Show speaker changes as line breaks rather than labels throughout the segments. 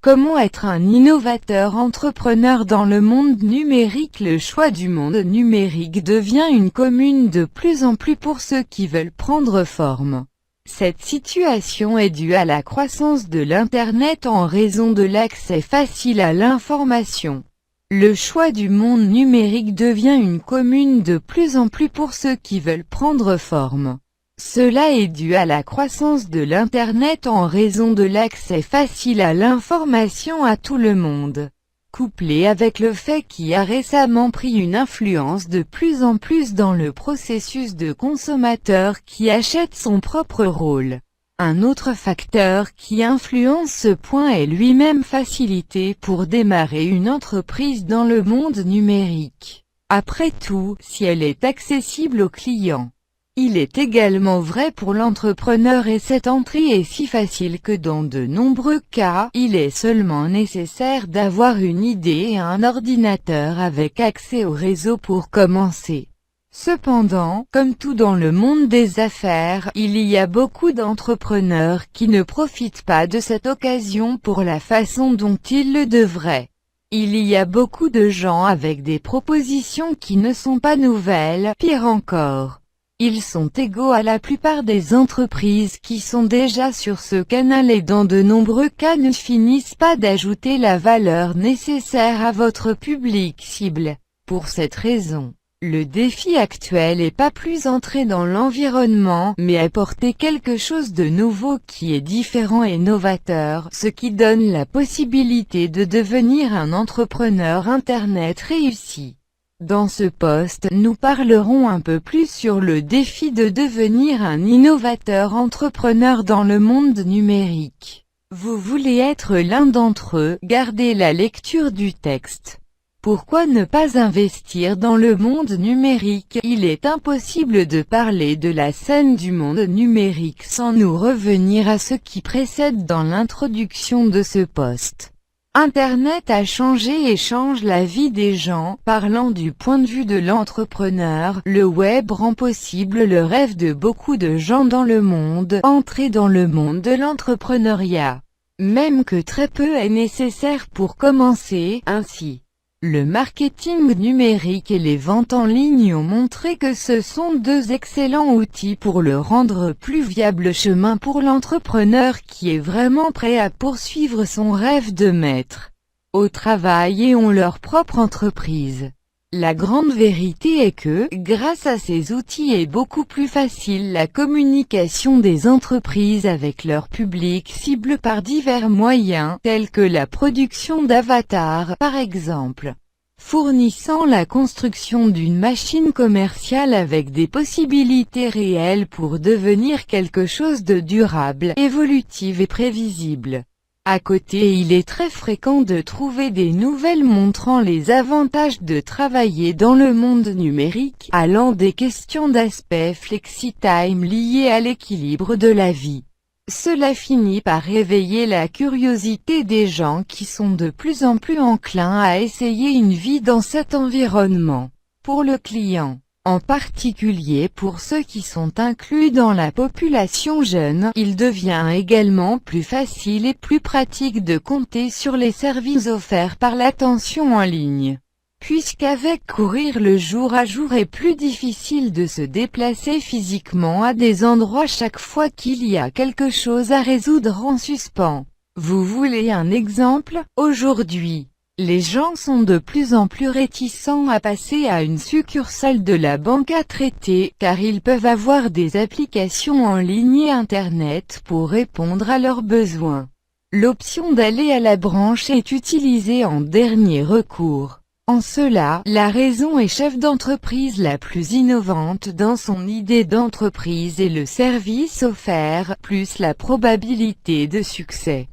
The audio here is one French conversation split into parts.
Comment être un innovateur entrepreneur dans le monde numérique? Le choix du monde numérique devient une commune de plus en plus pour ceux qui veulent prendre forme. Cette situation est due à la croissance de l'Internet en raison de l'accès facile à l'information. Le choix du monde numérique devient une commune de plus en plus pour ceux qui veulent prendre forme. Cela est dû à la croissance de l'Internet en raison de l'accès facile à l'information à tout le monde, couplé avec le fait qu'il a récemment pris une influence de plus en plus dans le processus de consommateur qui achète son propre rôle. Un autre facteur qui influence ce point est lui-même facilité pour démarrer une entreprise dans le monde numérique. Après tout, si elle est accessible aux clients. Il est également vrai pour l'entrepreneur et cette entrée est si facile que dans de nombreux cas, il est seulement nécessaire d'avoir une idée et un ordinateur avec accès au réseau pour commencer. Cependant, comme tout dans le monde des affaires, il y a beaucoup d'entrepreneurs qui ne profitent pas de cette occasion pour la façon dont ils le devraient. Il y a beaucoup de gens avec des propositions qui ne sont pas nouvelles, pire encore. Ils sont égaux à la plupart des entreprises qui sont déjà sur ce canal et dans de nombreux cas ne finissent pas d'ajouter la valeur nécessaire à votre public cible. Pour cette raison, le défi actuel est pas plus entrer dans l'environnement, mais apporter quelque chose de nouveau qui est différent et novateur, ce qui donne la possibilité de devenir un entrepreneur Internet réussi. Dans ce post, nous parlerons un peu plus sur le défi de devenir un innovateur entrepreneur dans le monde numérique. Vous voulez être l'un d'entre eux, gardez la lecture du texte. Pourquoi ne pas investir dans le monde numérique? Il est impossible de parler de la scène du monde numérique sans nous revenir à ce qui précède dans l'introduction de ce post. Internet a changé et change la vie des gens. Parlant du point de vue de l'entrepreneur, le web rend possible le rêve de beaucoup de gens dans le monde, entrer dans le monde de l'entrepreneuriat. Même que très peu est nécessaire pour commencer, ainsi. Le marketing numérique et les ventes en ligne ont montré que ce sont deux excellents outils pour le rendre plus viable chemin pour l'entrepreneur qui est vraiment prêt à poursuivre son rêve de mettre au travail et ont leur propre entreprise. La grande vérité est que, grâce à ces outils est beaucoup plus facile la communication des entreprises avec leur public cible par divers moyens, tels que la production d'avatars, par exemple, fournissant la construction d'une machine commerciale avec des possibilités réelles pour devenir quelque chose de durable, évolutive et prévisible. À côté, il est très fréquent de trouver des nouvelles montrant les avantages de travailler dans le monde numérique, allant des questions d'aspect flexi-time liées à l'équilibre de la vie. Cela finit par réveiller la curiosité des gens qui sont de plus en plus enclins à essayer une vie dans cet environnement. Pour le client, en particulier pour ceux qui sont inclus dans la population jeune, il devient également plus facile et plus pratique de compter sur les services offerts par l'attention en ligne. Puisqu'avec courir le jour à jour est plus difficile de se déplacer physiquement à des endroits chaque fois qu'il y a quelque chose à résoudre en suspens. Vous voulez un exemple? Aujourd'hui, les gens sont de plus en plus réticents à passer à une succursale de la banque à traiter, car ils peuvent avoir des applications en ligne et Internet pour répondre à leurs besoins. L'option d'aller à la branche est utilisée en dernier recours. En cela, la raison est chef d'entreprise la plus innovante dans son idée d'entreprise et le service offert, plus la probabilité de succès.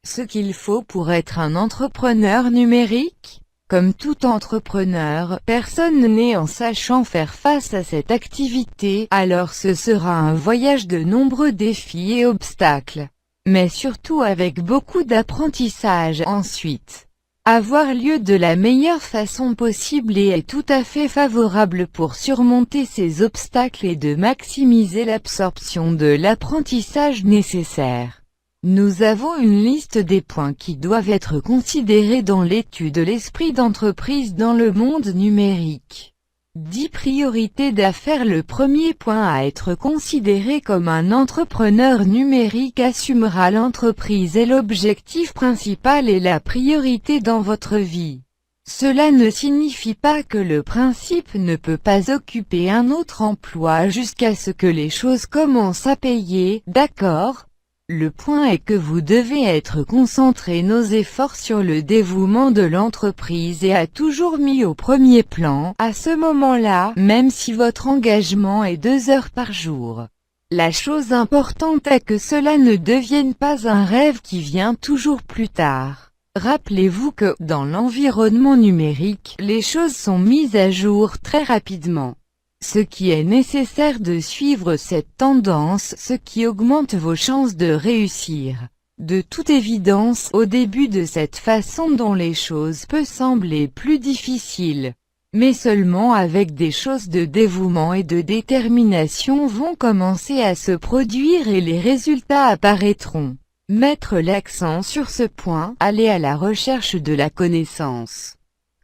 Ce qu'il faut pour être un entrepreneur numérique? Comme tout entrepreneur, personne n'est en sachant faire face à cette activité, alors ce sera un voyage de nombreux défis et obstacles. Mais surtout avec beaucoup d'apprentissage ensuite. Avoir lieu de la meilleure façon possible et est tout à fait favorable pour surmonter ces obstacles et de maximiser l'absorption de l'apprentissage nécessaire. Nous avons une liste des points qui doivent être considérés dans l'étude de l'esprit d'entreprise dans le monde numérique. 10 priorités d'affaires. Le premier point à être considéré comme un entrepreneur numérique assumera l'entreprise est l'objectif principal et la priorité dans votre vie. Cela ne signifie pas que le principe ne peut pas occuper un autre emploi jusqu'à ce que les choses commencent à payer, d'accord ? Le point est que vous devez être concentré nos efforts sur le dévouement de l'entreprise et a toujours mis au premier plan, à ce moment-là, même si votre engagement est 2 heures par jour. La chose importante est que cela ne devienne pas un rêve qui vient toujours plus tard. Rappelez-vous que, dans l'environnement numérique, les choses sont mises à jour très rapidement. Ce qui est nécessaire de suivre cette tendance, ce qui augmente vos chances de réussir. De toute évidence, au début de cette façon dont les choses peuvent sembler plus difficiles. Mais seulement avec des choses de dévouement et de détermination vont commencer à se produire et les résultats apparaîtront. Mettre l'accent sur ce point, aller à la recherche de la connaissance.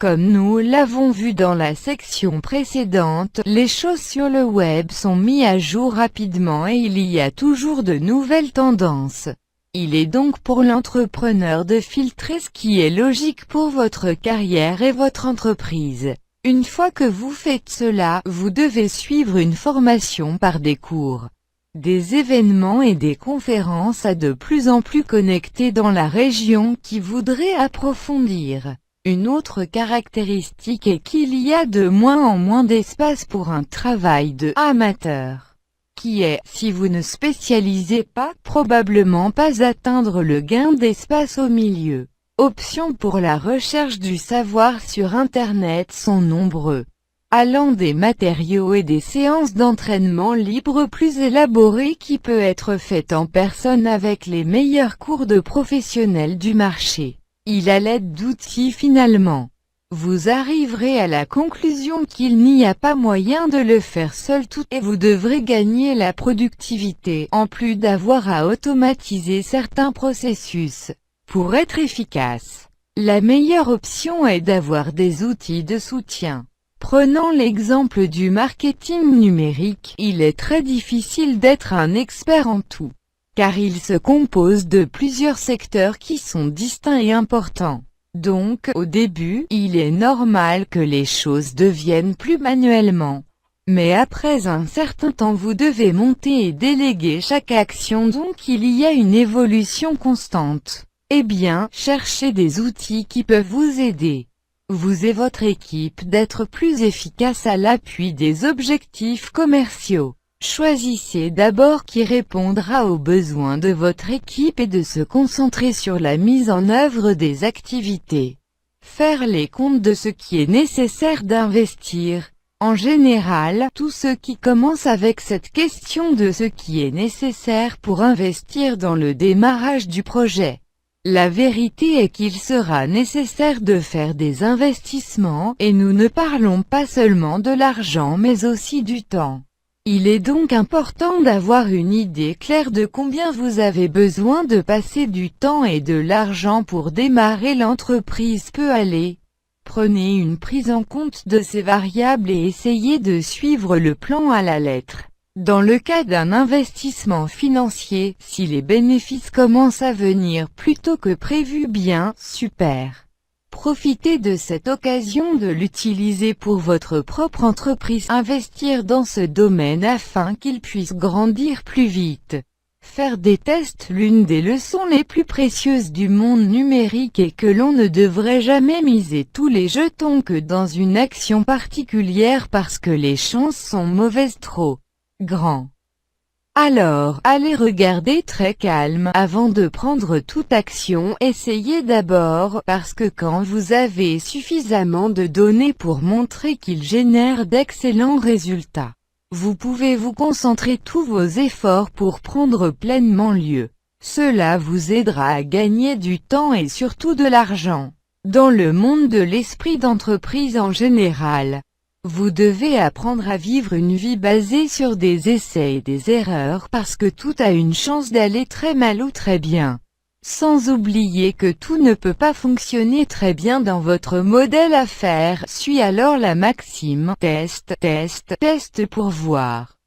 Comme nous l'avons vu dans la section précédente, les choses sur le web sont mises à jour rapidement et il y a toujours de nouvelles tendances. Il est donc pour l'entrepreneur de filtrer ce qui est logique pour votre carrière et votre entreprise. Une fois que vous faites cela, vous devez suivre une formation par des cours, des événements et des conférences à de plus en plus connectés dans la région qui voudraient approfondir. Une autre caractéristique est qu'il y a de moins en moins d'espace pour un travail de amateur, qui est, si vous ne spécialisez pas, probablement pas atteindre le gain d'espace au milieu. Options pour la recherche du savoir sur Internet sont nombreux, allant des matériaux et des séances d'entraînement libres plus élaborées qui peut être faites en personne avec les meilleurs cours de professionnels du marché. Il a l'aide d'outils finalement. Vous arriverez à la conclusion qu'il n'y a pas moyen de le faire seul tout et vous devrez gagner la productivité en plus d'avoir à automatiser certains processus. Pour être efficace, la meilleure option est d'avoir des outils de soutien. Prenant l'exemple du marketing numérique, il est très difficile d'être un expert en tout, car il se compose de plusieurs secteurs qui sont distincts et importants. Donc, au début, il est normal que les choses deviennent plus manuellement. Mais après un certain temps vous devez monter et déléguer chaque action, donc il y a une évolution constante. Eh bien, cherchez des outils qui peuvent vous aider, vous et votre équipe, d'être plus efficace à l'appui des objectifs commerciaux. Choisissez d'abord qui répondra aux besoins de votre équipe et de se concentrer sur la mise en œuvre des activités. Faire les comptes de ce qui est nécessaire d'investir. En général, tous ceux qui commencent avec cette question de ce qui est nécessaire pour investir dans le démarrage du projet. La vérité est qu'il sera nécessaire de faire des investissements, et nous ne parlons pas seulement de l'argent mais aussi du temps. Il est donc important d'avoir une idée claire de combien vous avez besoin de passer du temps et de l'argent pour démarrer l'entreprise peut aller. Prenez une prise en compte de ces variables et essayez de suivre le plan à la lettre. Dans le cas d'un investissement financier, si les bénéfices commencent à venir plus tôt que prévu, bien, super. Profitez de cette occasion de l'utiliser pour votre propre entreprise. Investir dans ce domaine afin qu'il puisse grandir plus vite. Faire des tests. L'une des leçons les plus précieuses du monde numérique est que l'on ne devrait jamais miser tous les jetons que dans une action particulière parce que les chances sont mauvaises trop grands. Alors, allez regarder très calme avant de prendre toute action. Essayez d'abord, parce que quand vous avez suffisamment de données pour montrer qu'il génère d'excellents résultats, vous pouvez vous concentrer tous vos efforts pour prendre pleinement lieu. Cela vous aidera à gagner du temps et surtout de l'argent. Dans le monde de l'esprit d'entreprise en général, Vous devez apprendre à vivre une vie basée sur des essais et des erreurs parce que tout a une chance d'aller très mal ou très bien. Sans oublier que tout ne peut pas fonctionner très bien dans votre modèle affaires. Suis alors la maxime test, test, test pour voir.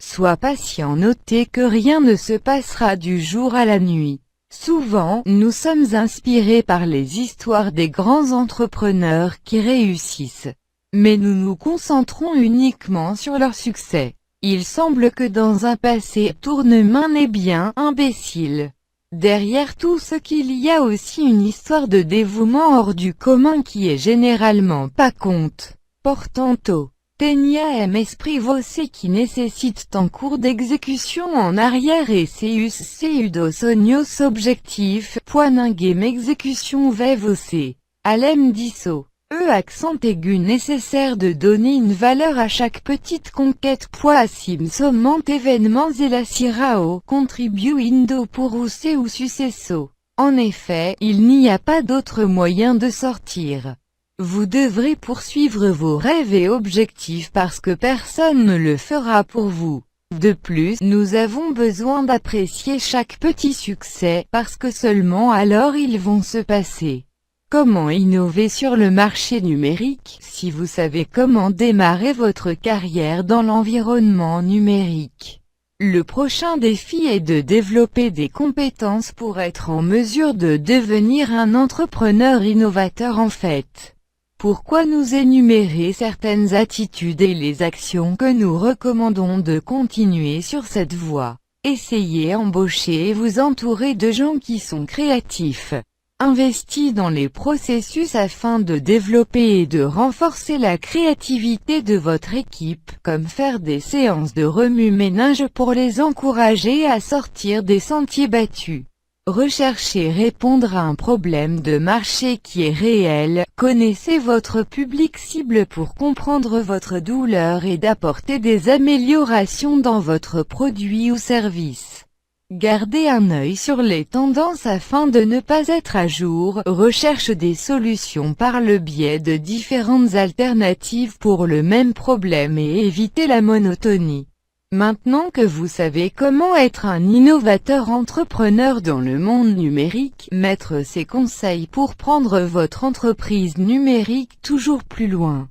Sois patient. Notez que rien ne se passera du jour à la nuit. Souvent, nous sommes inspirés par les histoires des grands entrepreneurs qui réussissent. Mais nous nous concentrons uniquement sur leur succès. Il semble que dans un passé tournement est bien imbécile. Derrière tout ce qu'il y a aussi une histoire de dévouement hors du commun qui est généralement pas compte. Portanto, teniam esprit voce qui nécessite en cours d'exécution en arrière et seus seudos ognos objectif. Poiningem exécution ve voce. Alem disso. Accent aigu nécessaire de donner une valeur à chaque petite conquête. Assim sommant événements et la sirao contribuindo pour ou sucesso. En effet, il n'y a pas d'autre moyen de sortir. Vous devrez poursuivre vos rêves et objectifs parce que personne ne le fera pour vous. De plus, nous avons besoin d'apprécier chaque petit succès parce que seulement alors ils vont se passer. Comment innover sur le marché numérique? Si vous savez comment démarrer votre carrière dans l'environnement numérique. Le prochain défi est de développer des compétences pour être en mesure de devenir un entrepreneur innovateur en fait. Pourquoi nous énumérer certaines attitudes et les actions que nous recommandons de continuer sur cette voie? Essayez, embaucher et vous entourer de gens qui sont créatifs. Investis dans les processus afin de développer et de renforcer la créativité de votre équipe, comme faire des séances de remue-ménage pour les encourager à sortir des sentiers battus. Recherchez répondre à un problème de marché qui est réel, connaissez votre public cible pour comprendre votre douleur et d'apporter des améliorations dans votre produit ou service. Gardez un œil sur les tendances afin de ne pas être à jour. Recherche des solutions par le biais de différentes alternatives pour le même problème et évitez la monotonie. Maintenant que vous savez comment être un innovateur entrepreneur dans le monde numérique, mettre ces conseils pour prendre votre entreprise numérique toujours plus loin.